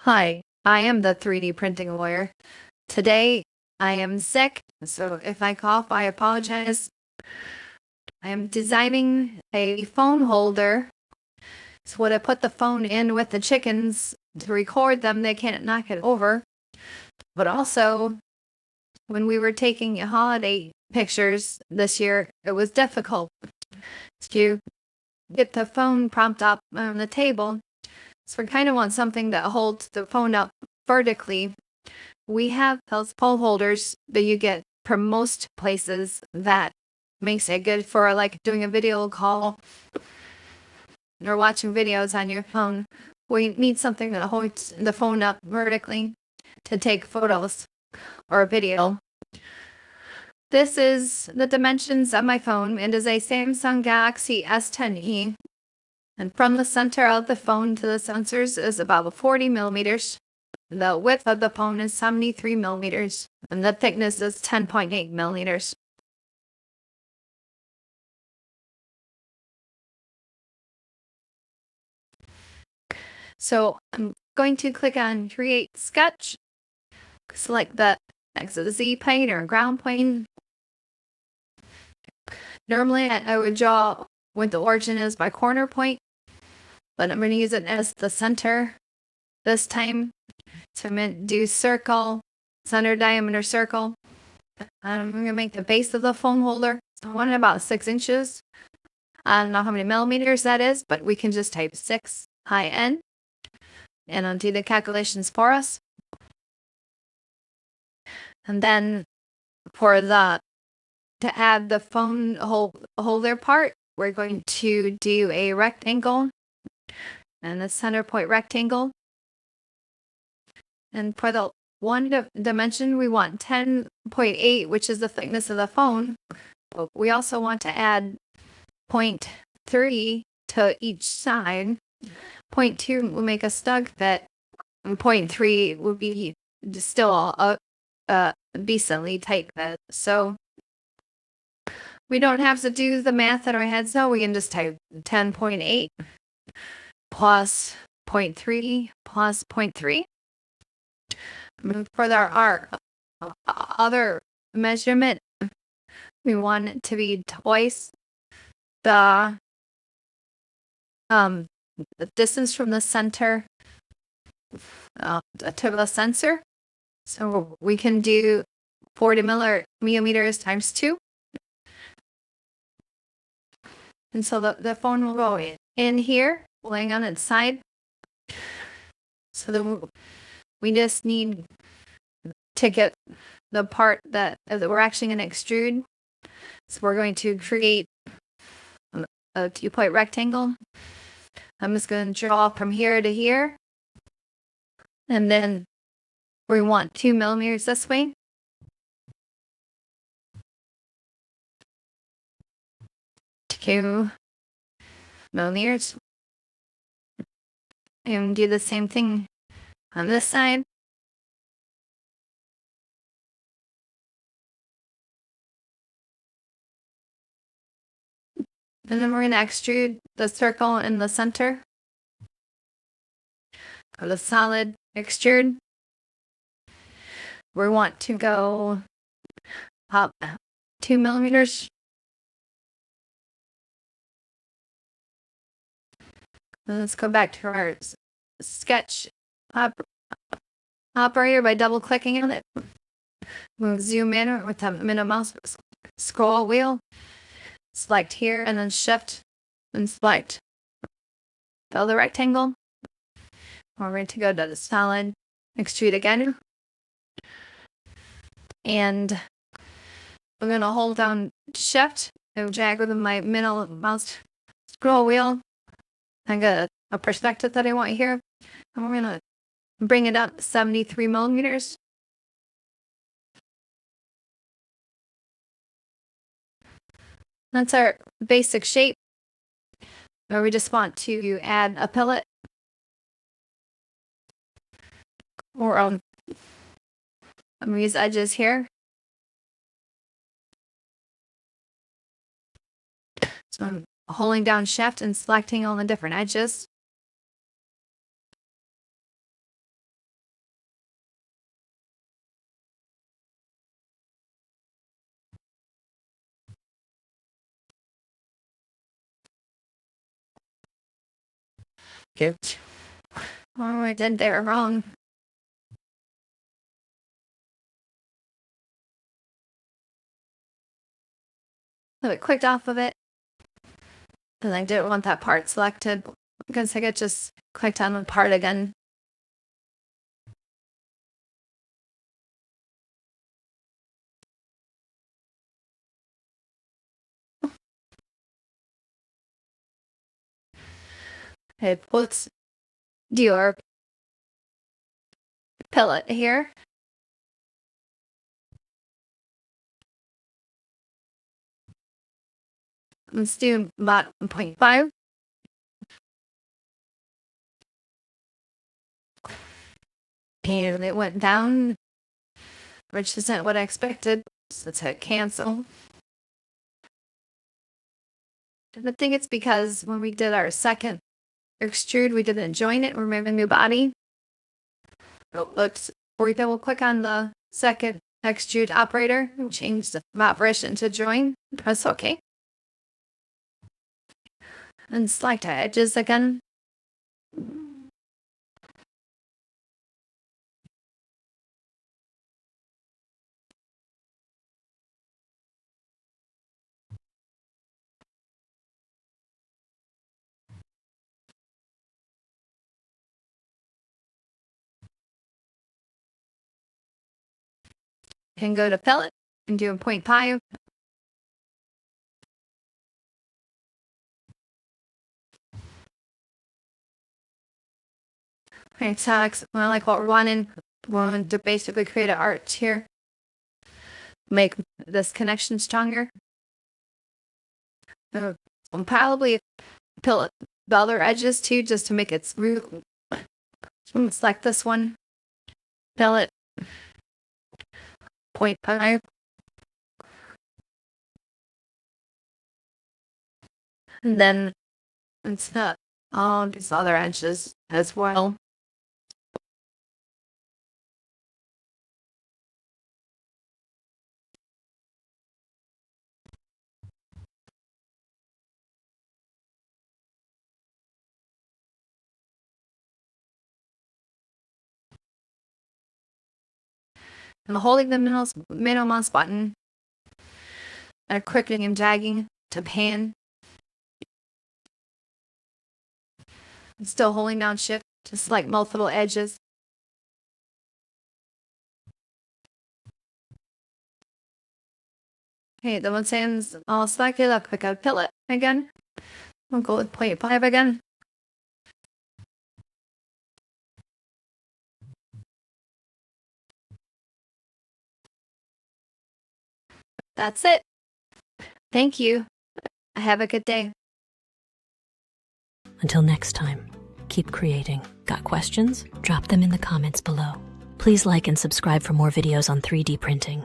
Hi, I am the 3D printing lawyer. Today I am sick, so if I cough, I apologize. I am designing a phone holder. So when I put the phone in with the chickens to record them, they can't knock it over. But also, when we were taking holiday pictures this year, it was difficult to get the phone propped up on the table. So we kind of want something that holds the phone up vertically. We have those pole holders that you get from most places that makes it good for like doing a video call or watching videos on your phone. We need something that holds the phone up vertically to take photos or video. This is the dimensions of my phone. It is a Samsung Galaxy S10e. And from the center of the phone to the sensors is about 40 millimeters. The width of the phone is 73 millimeters, and the thickness is 10.8 millimeters. So I'm going to click on Create Sketch, select the XZ plane or ground plane. Normally I would draw what the origin is by corner point, but I'm going to use it as the center this time. So I'm going to do circle, center diameter circle. I'm going to make the base of the phone holder. So I want it about 6 inches. I don't know how many millimeters that is, but we can just type 6 high N and it'll do the calculations for us. And then for to add the phone holder part, we're going to do a rectangle and a center point rectangle. And for the one dimension, we want 10.8, which is the thickness of the phone. But we also want to add 0.3 to each side. 0.2 will make a snug fit, and 0.3 would be still a decently tight fit. So we don't have to do the math in our head, so we can just type 10.8 plus 0.3 plus 0.3. For our other measurement, we want it to be twice the distance from the center to the sensor. So we can do 40 millimeters times 2. And so the phone will go in here, laying on its side. So then we just need to get the part that we're actually going to extrude. So we're going to create a 2-point rectangle. I'm just going to draw from here to here. And then we want 2 millimeters this way. Two millimeters. And do the same thing on this side. And then we're going to extrude the circle in the center. Go to solid extrude. We want to go up 2 millimeters. Let's go back to our sketch operator by double clicking on it. We'll zoom in with the middle mouse scroll wheel. Select here and then shift and select. Fill the rectangle. We're ready to go to the solid extrude again. And I'm going to hold down shift and drag with my middle mouse scroll wheel. I got a perspective that I want here. And we're going to bring it up 73 millimeters. That's our basic shape. Or we just want to add a pillet or these edges here. So I'm holding down shift and selecting all the different edges. Okay. Oh, I did there wrong. So it clicked off of it. And I didn't want that part selected because I could just clicked on the part again. It puts your pellet here. Let's do about 0.5. And it went down, which isn't what I expected. So let's hit cancel. And I think it's because when we did our second extrude, we didn't join it. We're moving new body. Let's we'll click on the second extrude operator and change the map version to join. Press OK. And select edges again. Can go to pellet and do a 0.5. Okay, so well, like what we're wanting. We want to basically create an arch here. Make this connection stronger. We'll probably pellet the other edges too, just to make it smooth. Select this one. Pellet 0.5. And then it's not all these other edges as well. I'm holding the middle mouse button and clicking and dragging to pan. I'm still holding down shift to select multiple edges. Okay, the one ends all selected. I'll click on pellet again. I'll go with 0.5 again. That's it. Thank you. Have a good day. Until next time, keep creating. Got questions? Drop them in the comments below. Please like and subscribe for more videos on 3D printing.